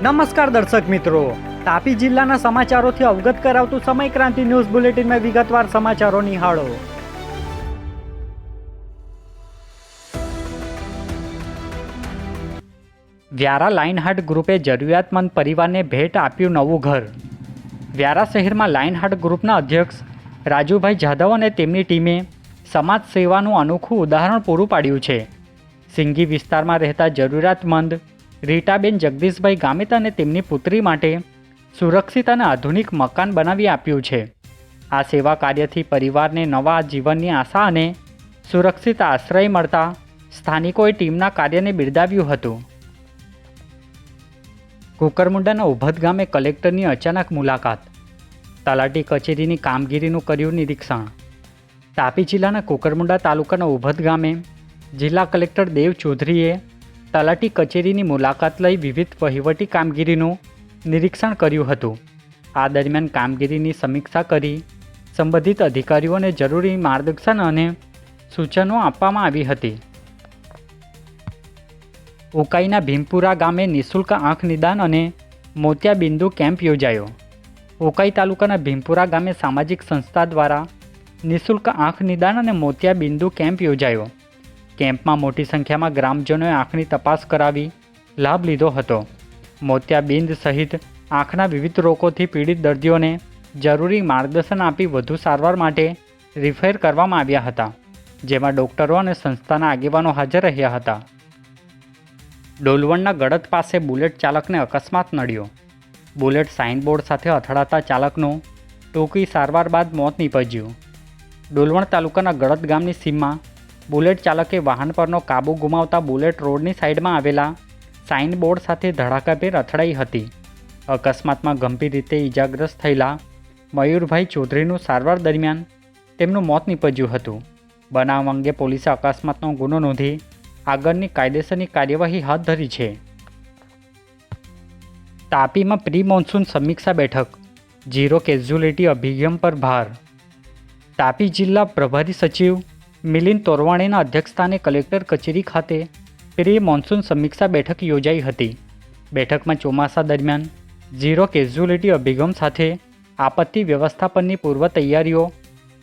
નમસ્કાર દર્શક મિત્રો, તાપી જિલ્લાના સમાચારોથી અવગત કરાવતું સમય ક્રાંતિ ન્યૂઝ બુલેટિનમાં વિગતવાર સમાચારો નિહાળો. વ્યારા લાઇનહાર્ટ ગ્રુપે જરૂરિયાતમંદ પરિવારને ભેટ આપ્યું નવું ઘર. વ્યારા શહેરમાં લાઇનહાર્ટ ગ્રુપના અધ્યક્ષ રાજુભાઈ જાદવ અને તેમની ટીમે સમાજ સેવાનું અનોખું ઉદાહરણ પૂરું પાડ્યું છે. સિંગી વિસ્તારમાં રહેતા જરૂરિયાતમંદ રીટાબેન જગદીશભાઈ ગામિત અને તેમની પુત્રી માટે સુરક્ષિત અને આધુનિક મકાન બનાવી આપ્યું છે. આ સેવા કાર્યથી પરિવારને નવા જીવનની આશા અને સુરક્ષિત આશ્રય મળતા સ્થાનિકોએ ટીમના કાર્યને બિરદાવ્યું હતું. કુકરમુંડાના ઉભદ ગામે કલેક્ટરની અચાનક મુલાકાત. તલાટી કચેરીની કામગીરીનું કર્યું નિરીક્ષણ. તાપી જિલ્લાના કુકરમુંડા તાલુકાના ઉભદ ગામે જિલ્લા કલેક્ટર દેવ ચૌધરીએ તલાટી કચેરીની મુલાકાત લઈ વિવિધ વહીવટી કામગીરીનું નિરીક્ષણ કર્યું હતું. આ દરમિયાન કામગીરીની સમીક્ષા કરી સંબંધિત અધિકારીઓને જરૂરી માર્ગદર્શન અને સૂચનો આપવામાં આવી હતી. ઉકાઈના ભીમપુરા ગામે નિઃશુલ્ક આંખ નિદાન અને મોતિયાબિંદુ કેમ્પ યોજાયો. ઉકાઈ તાલુકાના ભીમપુરા ગામે સામાજિક સંસ્થા દ્વારા નિઃશુલ્ક આંખ નિદાન અને મોતિયાબિંદુ કેમ્પ યોજાયો. કેમ્પમાં મોટી સંખ્યામાં ગ્રામજનોએ આંખની તપાસ કરાવી લાભ લીધો હતો. મોતિયાબિંદ સહિત આંખના વિવિધ રોગોથી પીડિત દર્દીઓને જરૂરી માર્ગદર્શન આપી વધુ સારવાર માટે રિફેર કરવામાં આવ્યા હતા, જેમાં ડૉક્ટરો અને સંસ્થાના આગેવાનો હાજર રહ્યા હતા. ડોલવણના ગળત પાસે બુલેટ ચાલકને અકસ્માત નડ્યો. બુલેટ સાઇનબોર્ડ સાથે અથડાતા ચાલકનું ટૂંકી સારવાર બાદ મોત નીપજ્યું. ડોલવણ તાલુકાના ગળત ગામની સીમમાં બુલેટ ચાલકે વાહન પરનો કાબુ ગુમાવતા બુલેટ રોડની સાઈડમાં આવેલા સાઇનબોર્ડ સાથે ધડાકાભેર અથડાઈ હતી. અકસ્માતમાં ગંભીર રીતે ઈજાગ્રસ્ત થયેલા મયુરભાઈ ચૌધરીનું સારવાર દરમિયાન તેમનું મોત નીપજ્યું હતું. બનાવ અંગે પોલીસે અકસ્માતનો ગુનો નોંધી આગળની કાયદેસરની કાર્યવાહી હાથ ધરી છે. તાપીમાં પ્રી મોન્સૂન સમીક્ષા બેઠક, ઝીરો કેઝ્યુલિટી અભિગમ પર ભાર. તાપી જિલ્લા પ્રભારી સચિવ મિલિંદ તોરવાણેના અધ્યક્ષસ્થાને કલેક્ટર કચેરી ખાતે પ્રી મોન્સૂન સમીક્ષા બેઠક યોજાઈ હતી. બેઠકમાં ચોમાસા દરમિયાન ઝીરો કેઝ્યુલિટી અભિગમ સાથે આપત્તિ વ્યવસ્થાપનની પૂર્વ તૈયારીઓ,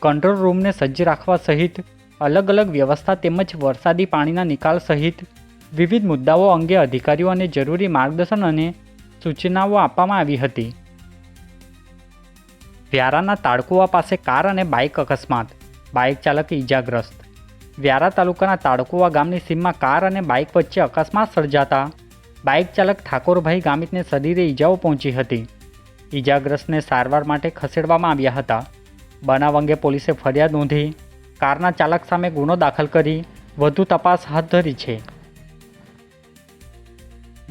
કંટ્રોલ રૂમને સજ્જ રાખવા સહિત અલગ અલગ વ્યવસ્થા તેમજ વરસાદી પાણીના નિકાલ સહિત વિવિધ મુદ્દાઓ અંગે અધિકારીઓને જરૂરી માર્ગદર્શન અને સૂચનાઓ આપવામાં આવી હતી. વ્યારાના તાળકુવા પાસે કાર અને બાઇક અકસ્માત, બાઇક ચાલક ઈજાગ્રસ્ત. વ્યારા તાલુકાના તાળકુવા ગામની સીમમાં કાર અને બાઇક વચ્ચે અકસ્માત સર્જાતા બાઇક ચાલક ઠાકોરભાઈ ગામિતને શરીરે ઈજાઓ પહોંચી હતી. ઈજાગ્રસ્તને સારવાર માટે ખસેડવામાં આવ્યા હતા. બનાવ અંગે પોલીસે ફરિયાદ નોંધી કારના ચાલક સામે ગુનો દાખલ કરી વધુ તપાસ હાથ ધરી છે.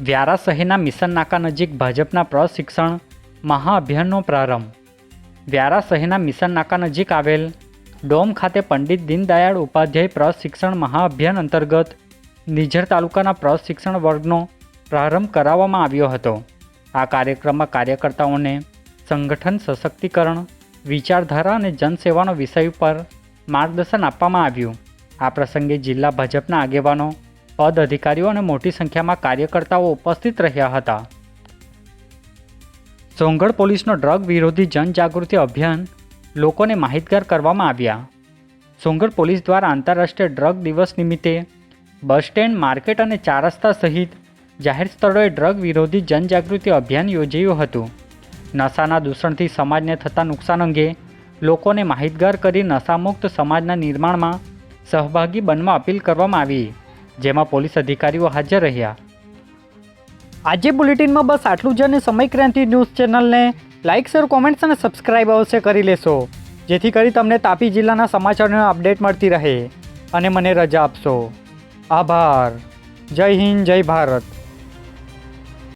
વ્યારા શહેરના મિશન નાકા નજીક ભાજપના પ્રશિક્ષણ મહાઅભિયાનનો પ્રારંભ. વ્યારા શહેરના મિશન નાકા નજીક આવેલ ડોમ ખાતે પંડિત દીનદયાળ ઉપાધ્યાય પ્રશિક્ષણ મહાઅભિયાન અંતર્ગત નિઝર તાલુકાના પ્રશિક્ષણ વર્ગનો પ્રારંભ કરાવવામાં આવ્યો હતો. આ કાર્યક્રમમાં કાર્યકર્તાઓને સંગઠન સશક્તિકરણ, વિચારધારા અને જનસેવાનો વિષય પર માર્ગદર્શન આપવામાં આવ્યું. આ પ્રસંગે જિલ્લા ભાજપના આગેવાનો, પદ અધિકારીઓ અને મોટી સંખ્યામાં કાર્યકર્તાઓ ઉપસ્થિત રહ્યા હતા. સોંગઢ પોલીસનો ડ્રગ વિરોધી જનજાગૃતિ અભિયાન લોકોને માહિતગાર કરવામાં આવ્યા. સોંગઢ પોલીસ દ્વારા આંતરરાષ્ટ્રીય ડ્રગ દિવસ નિમિત્તે બસ સ્ટેન્ડ, માર્કેટ અને ચાર રસ્તા સહિત જાહેર સ્થળોએ ડ્રગ વિરોધી જનજાગૃતિ અભિયાન યોજાયું હતું. નશાના દૂષણથી સમાજને થતા નુકસાન અંગે લોકોને માહિતગાર કરી નશામુક્ત સમાજના નિર્માણમાં સહભાગી બનવા અપીલ કરવામાં આવી, જેમાં પોલીસ અધિકારીઓ હાજર રહ્યા. આજે બુલેટિનમાં બસ આટલું જ. અને સમય ક્રાંતિ ન્યૂઝ ચેનલને લાઇક, શેર, કોમેન્ટ્સ અને સબસ્ક્રાઇબ અવશ્ય કરી લેશો, જેથી કરી તમને તાપી જિલ્લાના સમાચારોની અપડેટ મળતી રહે. અને મને રજા આપશો. આભાર. જય હિન્દ, જય ભારત.